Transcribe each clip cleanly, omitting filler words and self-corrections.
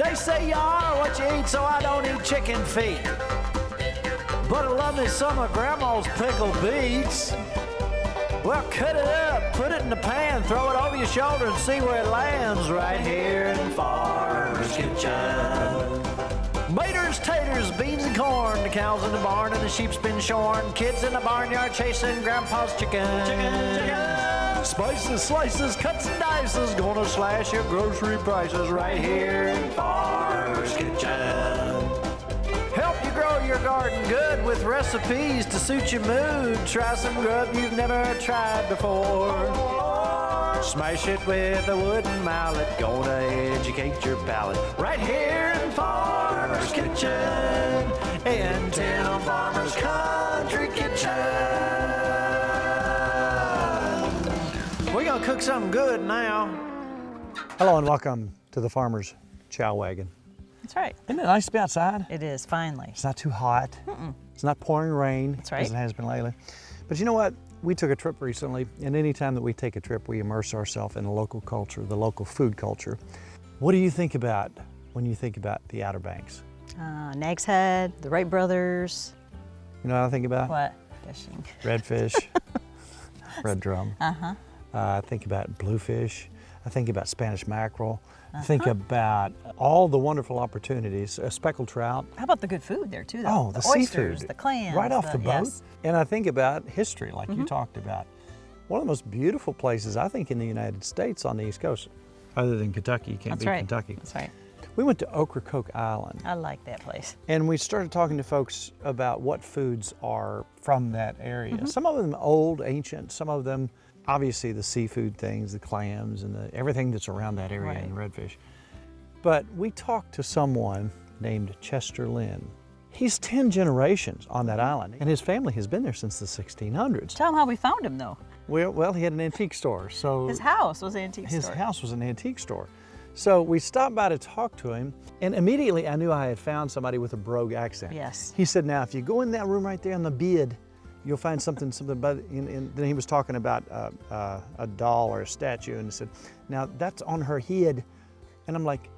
They say you are what you eat, so I don't eat chicken feet. But I love me some of Grandma's pickled beets. Well, cut it up, put it in the pan, throw it over your shoulder and see where it lands right here in Farmer's Kitchen. Maters, taters, beans and corn, the cows in the barn and the sheep's been shorn, kids in the barnyard chasing Grandpa's chicken. Spices, slices, cuts and dices, gonna slash your grocery prices right here in Farmer's Kitchen. Help you grow your garden good with recipes to suit your mood. Try some grub you've never tried before. Smash it with a wooden mallet, gonna educate your palate. Right here in Farmer's Kitchen, in Tim Farmer's Country Kitchen. We're gonna cook something good now. Hello and welcome to the Farmer's Chow Wagon. That's right. Isn't it nice to be outside? It is, finally. It's not too hot. It's not pouring rain. That's right. As it has been lately. But you know what? We took a trip recently, and anytime that we take a trip, we immerse ourselves in the local culture, the local food culture. What do you think about when you think about the Outer Banks? Nag's Head, the Wright brothers. You know what I think about? What? Fishing. Redfish, red drum. I think about bluefish. I think about Spanish mackerel. I think about all the wonderful opportunities, speckled trout. How about the good food there too, though? Oh, the oysters, seafood. the clams. Right off the boat. Yes. And I think about history, like you talked about. One of the most beautiful places, I think, in the United States on the East Coast, other than Kentucky, you can't beat Kentucky. That's right. We went to Ocracoke Island. I like that place. And we started talking to folks about what foods are from that area. Some of them old, ancient, some of them, obviously the seafood things, the clams and everything that's around that area and redfish. But we talked to someone named Chester Lynn. He's 10 generations on that island, and his family has been there since the 1600s. Tell him how we found him, though. Well, he had an antique store, so His house was an antique store. his house was an antique store. So we stopped by to talk to him, and immediately I knew I had found somebody with a brogue accent. Yes. He said, "Now, if you go in that room right there on the bed, you'll find something." But then he was talking about a doll or a statue, and he said, "Now that's on her head," and I'm like,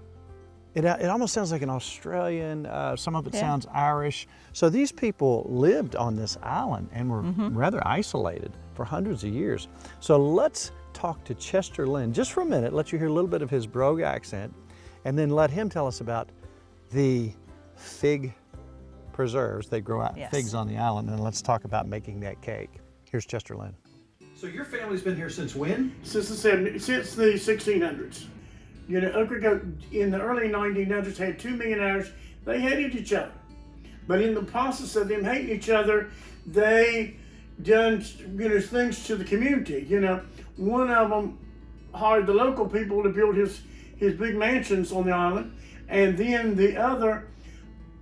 It almost sounds like an Australian, some of it sounds Irish. So these people lived on this island and were rather isolated for hundreds of years. So let's talk to Chester Lynn just for a minute, let you hear a little bit of his brogue accent, and then let him tell us about the fig preserves. They grow out figs on the island, and let's talk about making that cake. Here's Chester Lynn. So your family's been here since when? Since the 1600s. You know, Ocracoke in the early 1900s had 2 millionaires. They hated each other. But in the process of them hating each other, they done, things to the community. You know, one of them hired the local people to build his big mansions on the island. And then the other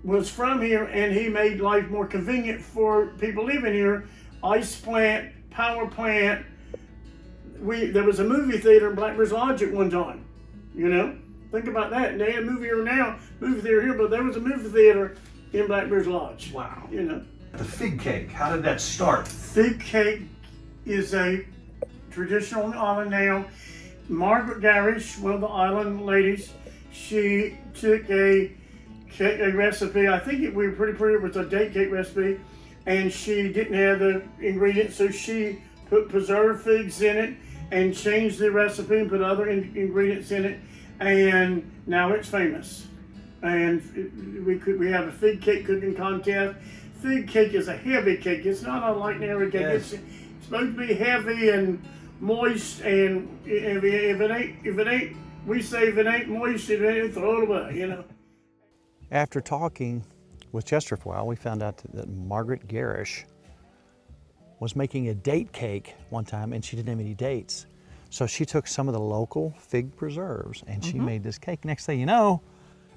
was from here, and he made life more convenient for people living here. Ice plant, power plant. There was a movie theater in Blackbird's Lodge at one time. You know, think about that. And they have a movie theater here, but there was a movie theater in Blackbird's Lodge. Wow. You know. The fig cake, how did that start? Fig cake is a traditional on the island now. Margaret Garish, one of the island ladies, she took a recipe. I think it was a date cake recipe, and she didn't have the ingredients, so she put preserved figs in it and changed the recipe and put other ingredients in it, and now it's famous. And we have a fig cake cooking contest. Fig cake is a heavy cake. It's not a light and airy cake. Yes. It's supposed to be heavy and moist, and if it ain't, we say if it ain't moist, it ain't, throw it away, you know. After talking with Chester for a while, we found out that Margaret Garish was making a date cake one time, and she didn't have any dates. So she took some of the local fig preserves and she made this cake. Next thing you know,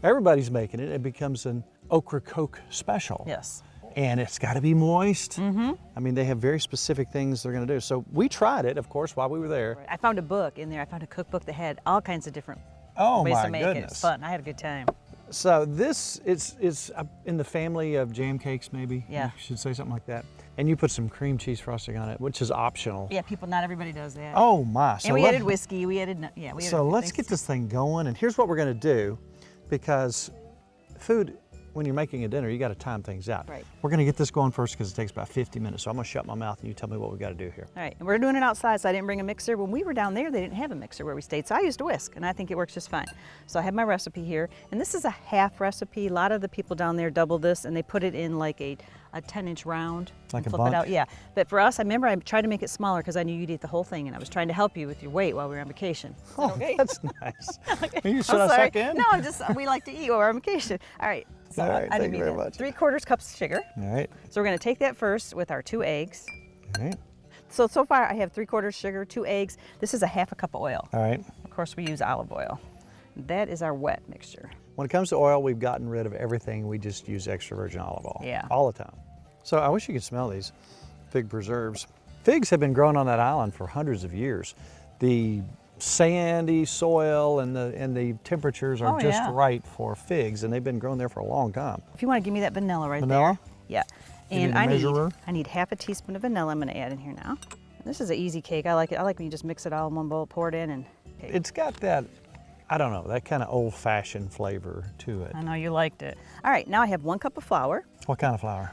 everybody's making it. It becomes an Ocracoke special. Yes. And it's got to be moist. I mean, they have very specific things they're going to do. So we tried it, of course, while we were there. I found a book in there. I found a cookbook that had all kinds of different ways to make it. It was fun. I had a good time. So this is in the family of jam cakes, maybe. Yeah. You should say something like that. And you put some cream cheese frosting on it, which is optional. Yeah, not everybody does that. Oh my! And we added whiskey. So let's get this thing going. And here's what we're going to do. because food, when you're making a dinner, you got to time things out. Right. We're going to get this going first because it takes about 50 minutes. So I'm going to shut my mouth and you tell me what we got to do here. All right, and we're doing it outside, so I didn't bring a mixer. When we were down there, they didn't have a mixer where we stayed, so I used a whisk, and I think it works just fine. So I have my recipe here, and this is a half recipe. A lot of the people down there double this, and they put it in like a 10-inch round. Like and a flip it out. bunch? Yeah, but for us, I remember I tried to make it smaller because I knew you'd eat the whole thing, and I was trying to help you with your weight while we were on vacation. Is that Oh, okay? that's nice. Okay. You should I'm I sorry. suck in? No, we like to eat while we're on vacation. All right. So All right, I thank didn't you mean very that. much. 3/4 cups of sugar. All right. So we're going to take that first with our 2 eggs. All right. So far I have 3/4 sugar, 2 eggs. This is a 1/2 cup of oil. All right. Of course, we use olive oil. That is our wet mixture. When it comes to oil, we've gotten rid of everything. We just use extra virgin olive oil. Yeah. All the time. So I wish you could smell these fig preserves. Figs have been grown on that island for hundreds of years. The sandy soil and the temperatures are just right for figs, and they've been grown there for a long time. If you want to give me that vanilla right Vanilla? there. Yeah. You need And a I measurer? need 1/2 teaspoon of vanilla I'm going to add in here now. This is an easy cake. I like it. I like when you just mix it all in one bowl, pour it in, and cake. It's got that, I don't know, that kind of old-fashioned flavor to it. I know you liked it. All right, now I have 1 cup of flour, What kind of flour?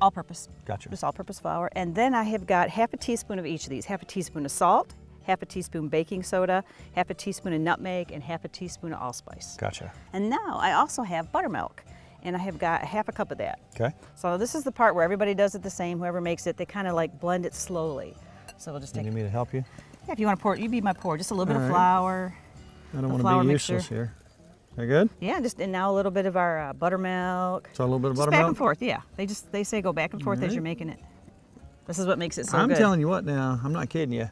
all-purpose. Gotcha. Just all-purpose flour. And then I have got 1/2 teaspoon of each of these. 1/2 teaspoon of salt, 1/2 teaspoon baking soda, 1/2 teaspoon of nutmeg, and 1/2 teaspoon of allspice. Gotcha. And now I also have buttermilk, and I have got 1/2 cup of that. Okay. So this is the part where everybody does it the same. Whoever makes it, they kind of like blend it slowly. So we'll just You take. need me to help you? Yeah, if you want to pour it, you be my pour. Just a little bit All of right. flour. I don't The want flour to be mixture. useless here. Are you good? Yeah, and now a little bit of our buttermilk. So a little bit of Just buttermilk? back and forth. Yeah, they say go back and forth as right. you're making it. This is what makes it so I'm good. telling you what now, I'm not kidding you.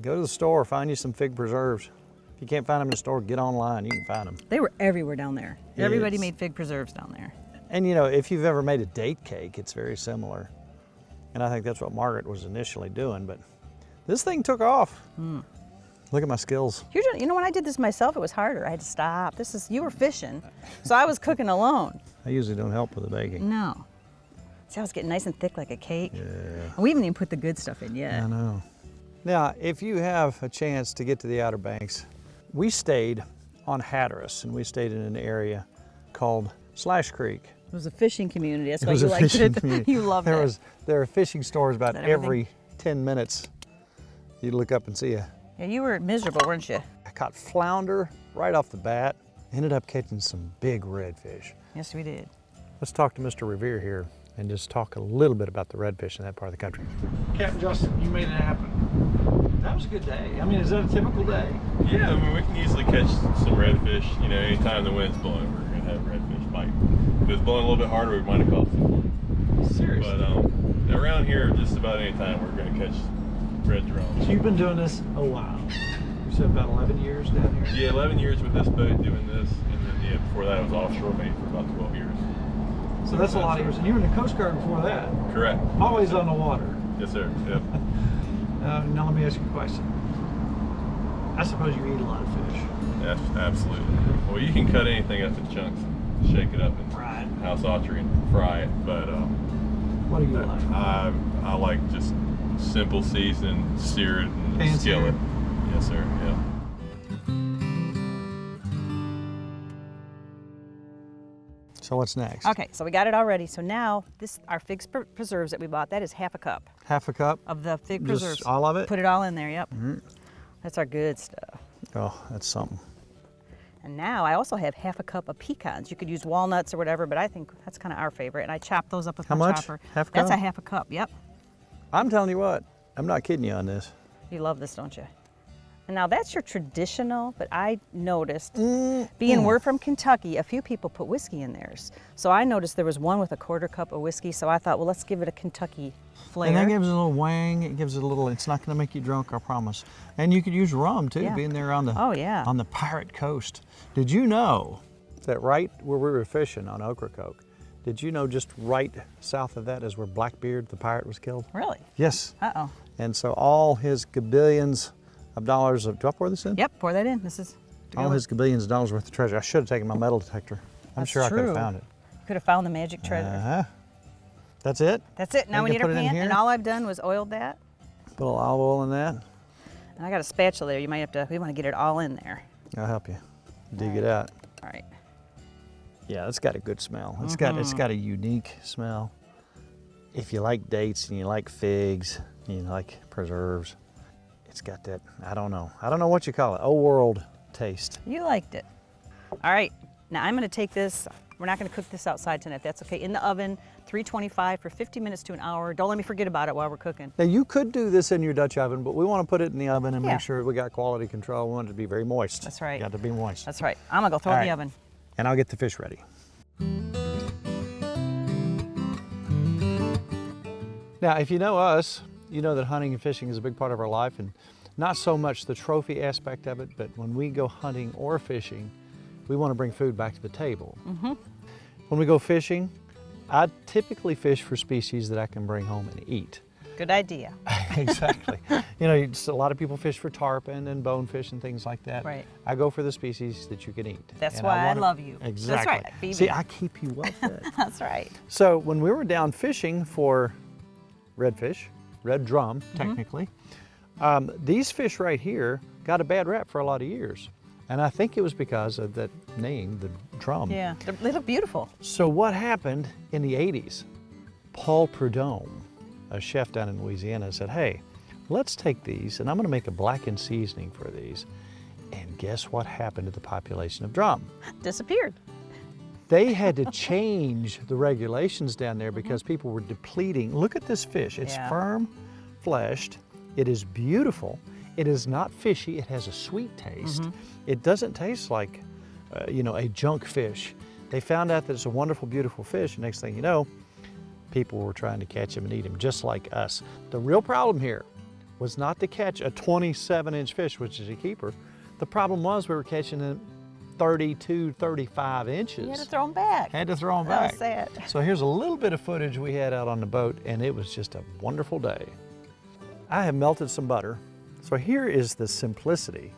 Go to the store, find you some fig preserves. If you can't find them in the store, get online, you can find them. They were everywhere down there. Everybody It's- made fig preserves down there. And you know, if you've ever made a date cake, it's very similar. And I think that's what Margaret was initially doing, but this thing took off. Look at my skills. You know, when I did this myself, it was harder. I had to stop. You were fishing, so I was cooking alone. I usually don't help with the baking. No. See, I was getting nice and thick like a cake. Yeah, And we haven't even put the good stuff in yet. I know. Now, if you have a chance to get to the Outer Banks, we stayed on Hatteras, and we stayed in an area called Slash Creek. It was a fishing community. That's It why was you a liked fishing it. community. You loved it. There are fishing stores about Is that everything? every 10 minutes. You'd look up and see a. Yeah, you were miserable, weren't you? I caught flounder right off the bat. Ended up catching some big redfish. Yes, we did. Let's talk to Mr. Revere here and just talk a little bit about the redfish in that part of the country. Captain Justin, you made it happen. That was a good day. I mean, is that a typical day? Yeah, I mean, we can easily catch some redfish. You know, anytime the wind's blowing, we're gonna have redfish bite. If it's blowing a little bit harder, we might have caught some. Seriously? But around here, just about any time, we're gonna catch red drums. So you've been doing this a while. You said about 11 years down here? Yeah, 11 years with this boat doing this, and then before that, I was offshore mate for about 12 years. So that's a lot of years. And you were in the Coast Guard before that. Correct. Always on the water. Yes, sir. Yep. Now let me ask you a question. I suppose you eat a lot of fish. Yes, absolutely. Well, you can cut anything up in chunks, and shake it up in Right. house archery and fry it, but What do you like? I like just simple season, sear it, and Pan skillet. Yes, sir. Yeah. So what's next? Okay, so we got it all ready. So now, our fig preserves that we bought, that is 1/2 cup Half a cup? of the fig Just preserves. all of it? Put it all in there, yep. That's our good stuff. Oh, that's something. And now I also have 1/2 cup of pecans. You could use walnuts or whatever, but I think that's kind of our favorite. And I chopped those up with How my much? chopper. 1/2 That's a cup? 1/2 cup, yep. I'm telling you what, I'm not kidding you on this. You love this, don't you? And now that's your traditional, but I noticed, being we're from Kentucky, a few people put whiskey in theirs. So I noticed there was one with a 1/4 cup of whiskey, so I thought, well, let's give it a Kentucky flair. And that gives it a little wang. It gives it a little. It's not going to make you drunk, I promise. And you could use rum too, Yeah. being there on the on the pirate coast. Did you know that right where we were fishing on Ocracoke? Did you know just right south of that is where Blackbeard the pirate was killed? Really? Yes. Uh-oh. And so all his gabillions of dollars of. Do I pour this in? Yep, pour that in. This is All his gabillions of dollars worth of treasure. I should have taken my metal detector. I'm That's sure I could have true. found it. Could have found the magic treasure. Uh-huh. That's it? That's it. Now You we can need our put it in pan, here? and all I've done was oiled that. Put a little olive oil in that. And I got a spatula there. You might have to. We want to get it all in there. I'll help you dig it out. All right. Yeah, it's got a good smell. It's got a unique smell. If you like dates and you like figs, and you like preserves, it's got that, I don't know what you call it, old world taste. You liked it. All right, now I'm gonna take this, we're not gonna cook this outside tonight, that's okay. In the oven, 325 for 50 minutes to an hour. Don't let me forget about it while we're cooking. Now you could do this in your Dutch oven, but we want to put it in the oven and Yeah. make sure we got quality control. We want it to be very moist. That's right. Got to be moist. That's right. I'm gonna go throw it in the oven. And I'll get the fish ready. Now, if you know us, you know that hunting and fishing is a big part of our life, and not so much the trophy aspect of it, but when we go hunting or fishing, we want to bring food back to the table. When we go fishing, I typically fish for species that I can bring home and eat. Good idea. Exactly. You know, a lot of people fish for tarpon and bonefish and things like that. Right. I go for the species that you can eat. That's And why I wanna- love you. Exactly. That's right, Phoebe. See, I keep you well fed. That's right. So when we were down fishing for redfish, red drum technically, these fish right here got a bad rap for a lot of years. And I think it was because of that name, the drum. Yeah, they look beautiful. So what happened in the 80s? Paul Prudhomme, a chef down in Louisiana, said, hey, let's take these and I'm gonna make a blackened seasoning for these. And guess what happened to the population of drum? Disappeared. They had to change the regulations down there because people were depleting. Look at this fish. It's Yeah. firm fleshed. It is beautiful. It is not fishy. It has a sweet taste. It doesn't taste like, you know, a junk fish. They found out that it's a wonderful, beautiful fish. And next thing you know, people were trying to catch him and eat him just like us. The real problem here was not to catch a 27-inch fish, which is a keeper. The problem was we were catching them 32, 35 inches. You had to throw them back. Had to throw them That back. was sad. So here's a little bit of footage we had out on the boat, and it was just a wonderful day. I have melted some butter. So here is the simplicity.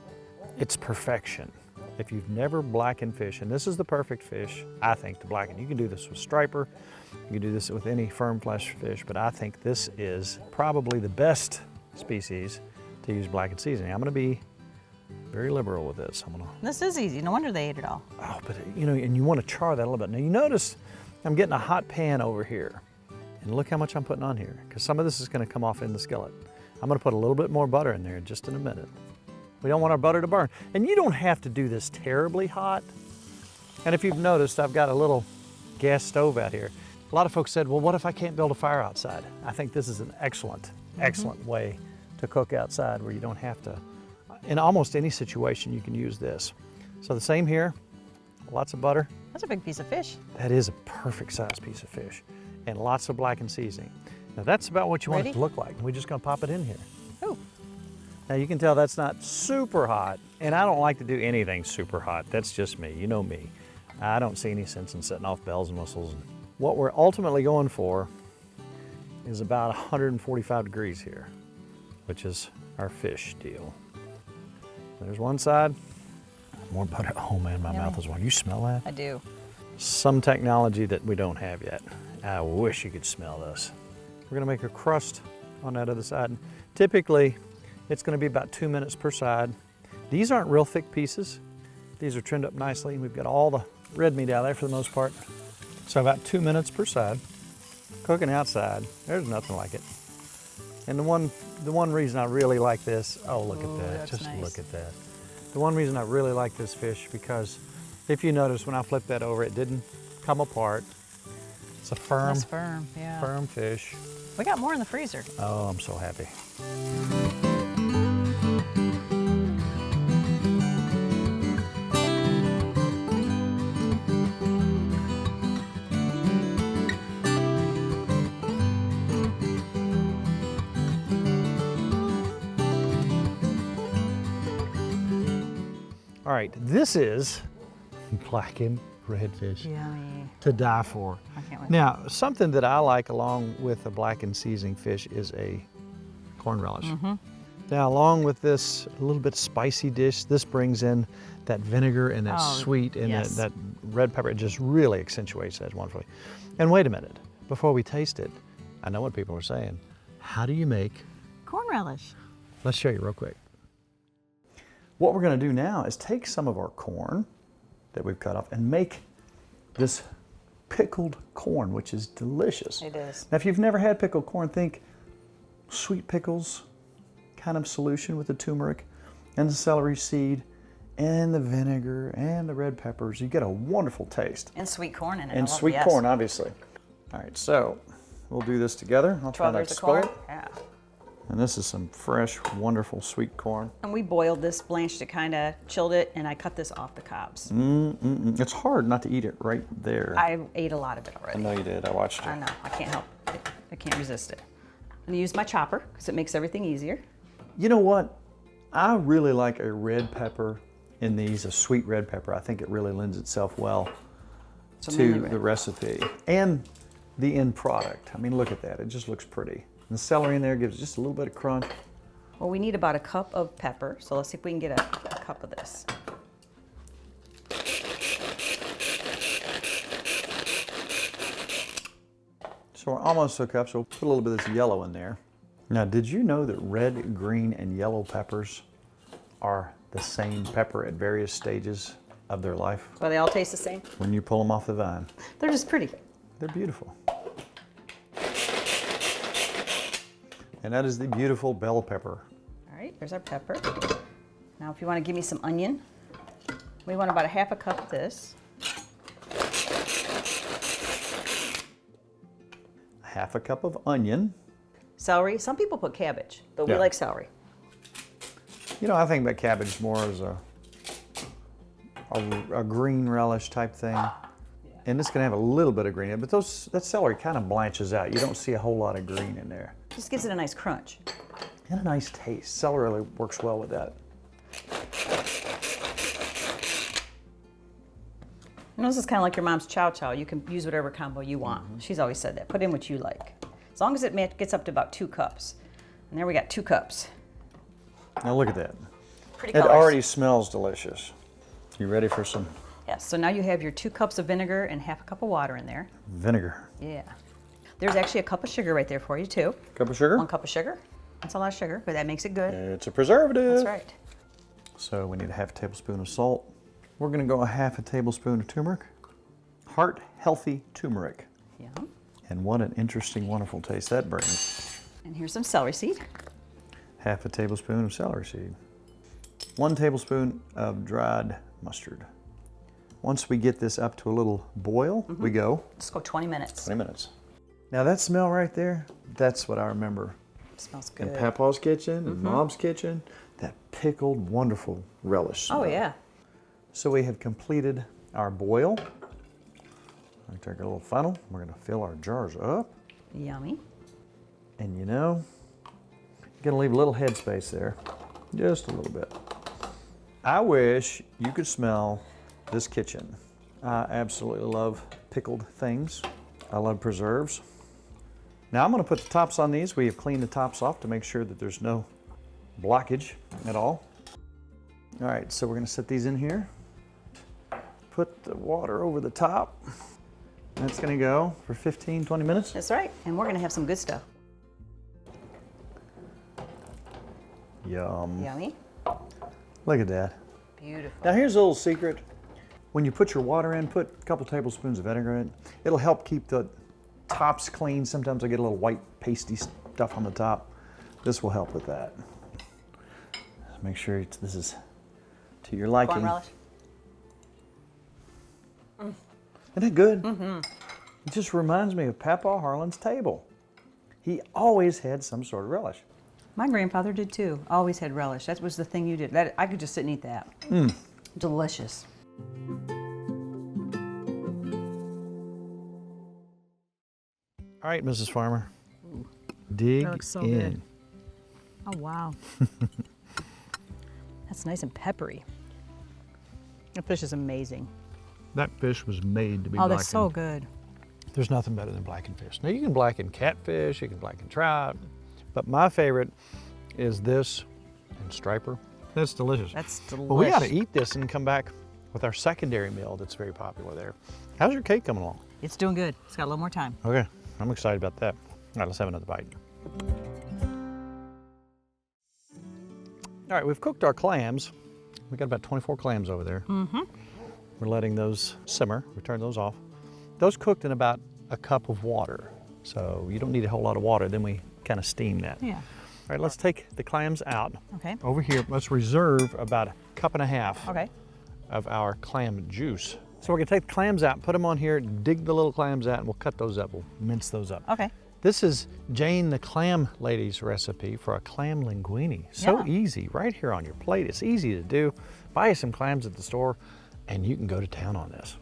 It's perfection. If you've never blackened fish, and this is the perfect fish, I think, to blacken. You can do this with striper, you can do this with any firm flesh fish, but I think this is probably the best species to use blackened seasoning. I'm gonna be very liberal with this. This is easy. No wonder they ate it all. Oh, but you know, and you want to char that a little bit. Now you notice I'm getting a hot pan over here. And look how much I'm putting on here, because some of this is going to come off in the skillet. I'm going to put a little bit more butter in there just in a minute. We don't want our butter to burn. And you don't have to do this terribly hot. And if you've noticed, I've got a little gas stove out here. A lot of folks said, well, what if I can't build a fire outside? I think this is an excellent, excellent way to cook outside where you don't have to. In almost any situation, you can use this. So the same here, lots of butter. That's a big piece of fish. That is a perfect sized piece of fish. And lots of blackened seasoning. Now that's about what you want it Ready? to look like. We're just gonna pop it in here. Ooh. Now you can tell that's not super hot, and I don't like to do anything super hot. That's just me, you know me. I don't see any sense in setting off bells and whistles. What we're ultimately going for is about 145 degrees here, which is our fish deal. There's one side, more butter. Oh man, my mouth is watering. You smell that? I do. Some technology that we don't have yet. I wish you could smell this. We're gonna make a crust on that other side. Typically, it's gonna be about 2 minutes per side. These aren't real thick pieces. These are trimmed up nicely. We've got all the red meat out there for the most part. So about 2 minutes per side. Cooking outside, there's nothing like it. And the one reason I really like this, oh look at that, that's just nice. look at that. The one reason I really like this fish, because if you notice when I flipped that over, it didn't come apart. It's a firm, That's firm, yeah. firm fish. We got more in the freezer. Oh, I'm so happy. All right, this is blackened redfish Yummy. to die for. I can't wait. Now, something that I like along with a blackened seasoning fish is a corn relish. Now, along with this a little bit spicy dish, this brings in that vinegar and that Oh, sweet and yes. that red pepper. It just really accentuates that wonderfully. And wait a minute, before we taste it, I know what people are saying. How do you make? Corn relish. Let's show you real quick. What we're going to do now is take some of our corn that we've cut off and make this pickled corn, which is delicious. It is. Now, if you've never had pickled corn, think sweet pickles kind of solution with the turmeric and the celery seed and the vinegar and the red peppers. You get a wonderful taste. And sweet corn in it. And sweet corn, obviously. All right, so we'll do this together. I'll try 12 not years to of spill corn. it. Yeah. And this is some fresh, wonderful sweet corn. And we boiled this, blanched it, kind of chilled it, and I cut this off the cobs. It's hard not to eat it right there. I ate a lot of it already. I know you did. I watched you. I know. I can't help it. I can't resist it. I'm gonna use my chopper because it makes everything easier. You know what? I really like a red pepper in these, a sweet red pepper. I think it really lends itself well So mainly to red. the recipe and the end product. I mean, look at that. It just looks pretty. And the celery in there gives just a little bit of crunch. Well, we need about a cup of pepper, so let's see if we can get a cup of this. So we're almost to a cup, so we'll put a little bit of this yellow in there. Now, did you know that red, green, and yellow peppers are the same pepper at various stages of their life? So they all taste the same? When you pull them off the vine, They're just pretty. they're beautiful. And that is the beautiful bell pepper. All right, there's our pepper. Now, if you want to give me some onion, we want about a half a cup of this. Half a cup of onion. Celery. Some people put cabbage, but we Yeah. like celery. You know, I think about cabbage more as a green relish type thing. And it's gonna have a little bit of green in it, but that celery kind of blanches out. You don't see a whole lot of green in there. Just gives it a nice crunch. And a nice taste. Celery really works well with that. You know, this is kind of like your mom's chow chow. You can use whatever combo you want. She's always said that. Put in what you like. As long as it gets up to about 2 cups. And there we got 2 cups. Now look at that. Pretty It colors. already smells delicious. You ready for some Yes, so now you have your 2 cups of vinegar and half a cup of water in there. vinegar? Yeah. There's actually a cup of sugar right there for you too. Cup of sugar? 1 cup of sugar. That's a lot of sugar, but that makes it good. It's a preservative. That's right. So we need a half a tablespoon of salt. We're gonna go a half a tablespoon of turmeric. Heart healthy turmeric. Yeah. And what an interesting, wonderful taste that brings. And here's some celery seed. Half a tablespoon of celery seed. 1 tablespoon of dried mustard. Once we get this up to a little boil, we go Let's go 20 minutes. 20 minutes. Now that smell right there, that's what I remember It smells in good. Papa's kitchen, in Mom's kitchen, that pickled, wonderful relish smell. Oh yeah. So we have completed our boil. I'm gonna take a little funnel. We're gonna fill our jars up. Yummy. And you know, you're gonna leave a little headspace there, just a little bit. I wish you could smell this kitchen. I absolutely love pickled things. I love preserves. Now I'm gonna put the tops on these. We have cleaned the tops off to make sure that there's no blockage at all. All right, so we're gonna set these in here. Put the water over the top. That's gonna go for 15, 20 minutes. That's right. And we're gonna have some good stuff. Yum. Yummy. Look at that. Beautiful. Now here's a little secret. When you put your water in, put a couple tablespoons of vinegar in it. It'll help keep the tops clean. Sometimes I get a little white pasty stuff on the top. This will help with that. Make sure this is to your liking. Corn relish. Isn't that good? It just reminds me of Papa Harlan's table. He always had some sort of relish. My grandfather did too. Always had relish. That was the thing you did. I could just sit and eat that. Delicious. All right, Mrs. Farmer. Dig That looks so in. good. Oh wow. That's nice and peppery. That fish is amazing. That fish was made to be Oh, blackened. that's so good. There's nothing better than blackened fish. Now you can blacken catfish, you can blacken trout, but my favorite is this and striper. That's delicious. That's delicious. Well, we ought to eat this and come back with our secondary meal that's very popular there. How's your cake coming along? It's doing good. It's got a little more time. Okay, I'm excited about that. All right, let's have another bite. All right, we've cooked our clams. We got about 24 clams over there. We're letting those simmer. We turn those off. Those cooked in about a cup of water. So you don't need a whole lot of water. Then we kind of steam that. Yeah. All right, let's take the clams out. Okay. Over here, let's reserve about a cup and a half Okay. of our clam juice. So we're gonna take the clams out, put them on here, dig the little clams out, and we'll cut those up. We'll mince those up. Okay. This is Jane the Clam Lady's recipe for a clam linguini. So Yeah. easy, right here on your plate. It's easy to do. Buy you some clams at the store, and you can go to town on this.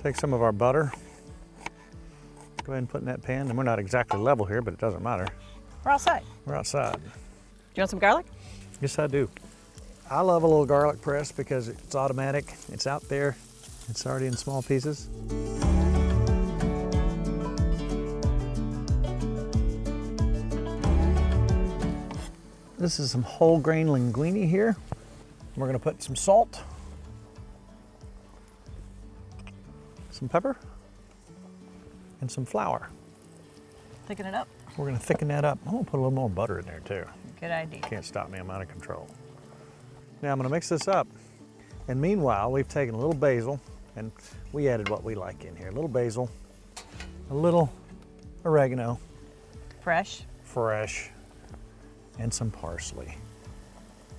Take some of our butter. Go ahead and put in that pan. And we're not exactly level here, but it doesn't matter. We're outside. We're outside. Do you want some garlic? Yes, I do. I love a little garlic press because it's automatic. It's out there. It's already in small pieces. This is some whole grain linguini here. We're gonna put some salt, some pepper, and some flour. Thicken it up. We're gonna thicken that up. I'm gonna put a little more butter in there too. Good idea. Can't stop me, I'm out of control. Now I'm gonna mix this up. And meanwhile, we've taken a little basil and we added what we like in here. A little basil, a little oregano, Fresh. fresh, and some parsley.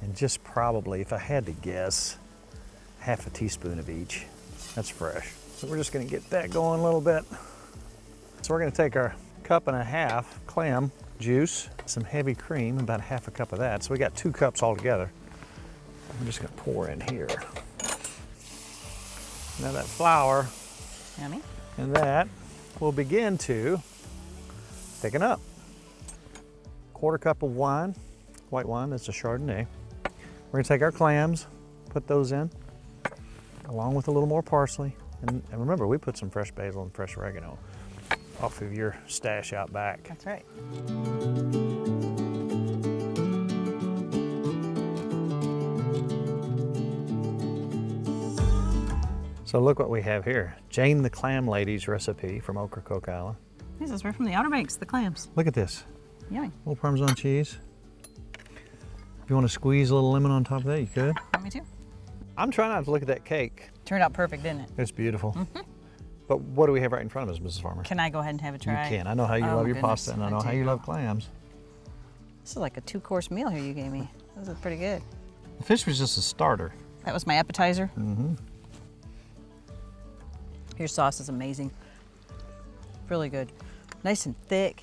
And just probably, if I had to guess, half a teaspoon of each. That's fresh. So we're just gonna get that going a little bit. So we're gonna take our cup and a half clam juice, some heavy cream, about half a cup of that. So we got 2 cups altogether. I'm just gonna pour in here. Now that flour Yummy. and that will begin to thicken up. 1/4 cup of wine, white wine, that's a Chardonnay. We're gonna take our clams, put those in, along with a little more parsley. And remember, we put some fresh basil and fresh oregano off of your stash out back. That's right. So look what we have here. Jane the Clam Lady's recipe from Ocracoke Island. This is right from the Outer Banks, the clams. Look at this, Yummy. a little Parmesan cheese. If you want to squeeze a little lemon on top of that, you could. Want me too? I'm trying not to look at that cake. Turned out perfect, didn't it? It's beautiful. But what do we have right in front of us, Mrs. Farmer? Can I go ahead and have a try? You can. I know how you Oh, love my your goodness, pasta, and I know how do. you love clams. This is like a 2-course meal here you gave me. This is pretty good. The fish was just a starter. That was my appetizer. Mm-hmm. Your sauce is amazing. Really good. Nice and thick.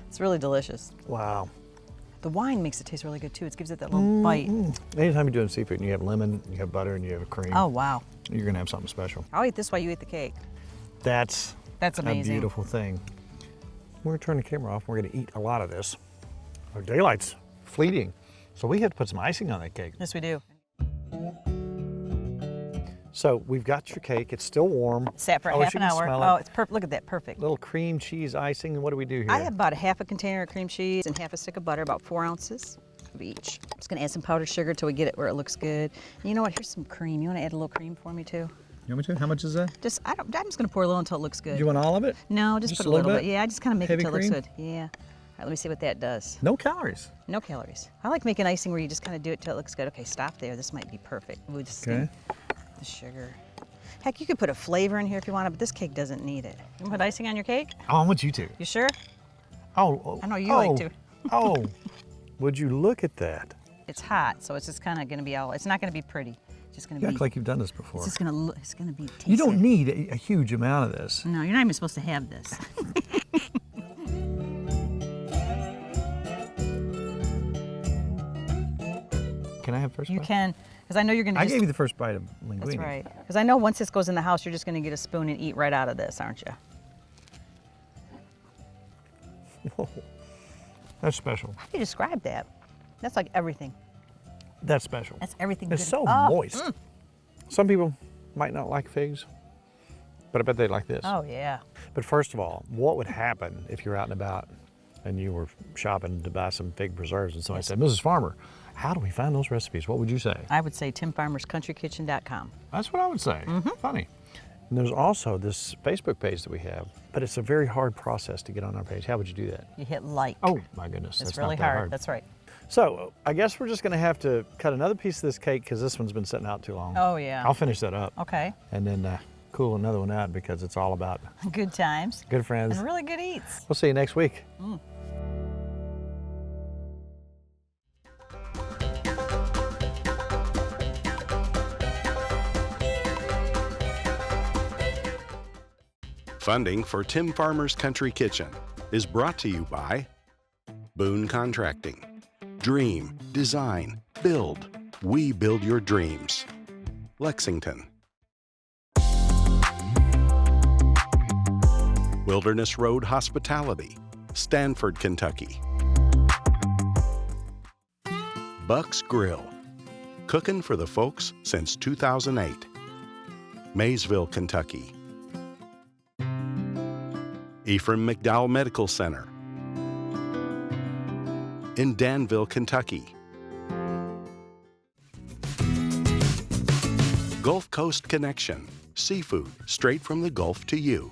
It's really delicious. Wow. The wine makes it taste really good too. It gives it that little bite. Anytime you're doing seafood and you have lemon, you have butter, and you have cream, Oh, wow. you're gonna have something special. I'll eat this while you eat the cake. That's That's a amazing. beautiful thing. We're gonna turn the camera off. We're gonna eat a lot of this. Our daylight's fleeting, so we have to put some icing on that cake. Yes, we do. So we've got your cake. It's still warm. Sat for Oh, half you an can hour. smell Oh, it. it's perfect. Look at that, perfect. Little cream cheese icing. And what do we do here? I have about a half a container of cream cheese and half a stick of butter, about 4 ounces of each. I'm just gonna add some powdered sugar till we get it where it looks good. And you know what? Here's some cream. You wanna add a little cream for me too? You want me to? How much is that? I'm just gonna pour a little until it looks good. Do you want all of it? No, just Just put a a little little bit? bit. Yeah, I just kind of make Heavy it till it looks cream? good. Yeah. All right, let me see what that does. No calories. No calories. I like making icing where you just kind of do it till it looks good. Okay, stop there. This might be perfect. We'll just Okay. the sugar. Heck, you could put a flavor in here if you want, but this cake doesn't need it. You want to put icing on your cake? Oh, I want you to. You sure? Oh, I know you like to. Oh, would you look at that? It's hot, so it's just kind of going to be all. It's not going to be pretty. It's just going to You be. act like you've done this before. It's just going to look. It's going to be tasty. You don't need a huge amount of this. No, you're not even supposed to have this. Can I have first You bite? can, because I know you're going to. I gave you the first bite of linguini. That's right. Because I know once this goes in the house, you're just going to get a spoon and eat right out of this, aren't you? Whoa. That's special. How do you describe that? That's like everything. That's special. That's everything. It's good. so Oh, moist. Some people might not like figs, but I bet they like this. Oh yeah. But first of all, what would happen if you're out and about and you were shopping to buy some fig preserves and somebody said, Mrs. Farmer, how do we find those recipes? What would you say? I would say timfarmerscountrykitchen.com. That's what I would say. Funny. And there's also this Facebook page that we have, but it's a very hard process to get on our page. How would you do that? You hit like. Oh my goodness, it's that's really not that hard. That's right. So I guess we're just gonna have to cut another piece of this cake because this one's been sitting out too long. Oh, yeah. I'll finish that up. Okay. And then cool another one out because it's all about Good times. good friends. And really good eats. We'll see you next week. Funding for Tim Farmer's Country Kitchen is brought to you by Boone Contracting. Dream, design, build. We build your dreams. Lexington. Wilderness Road Hospitality, Stanford, Kentucky. Buck's Grill, cooking for the folks since 2008. Maysville, Kentucky. Ephraim McDowell Medical Center in Danville, Kentucky. Gulf Coast Connection, seafood straight from the Gulf to you.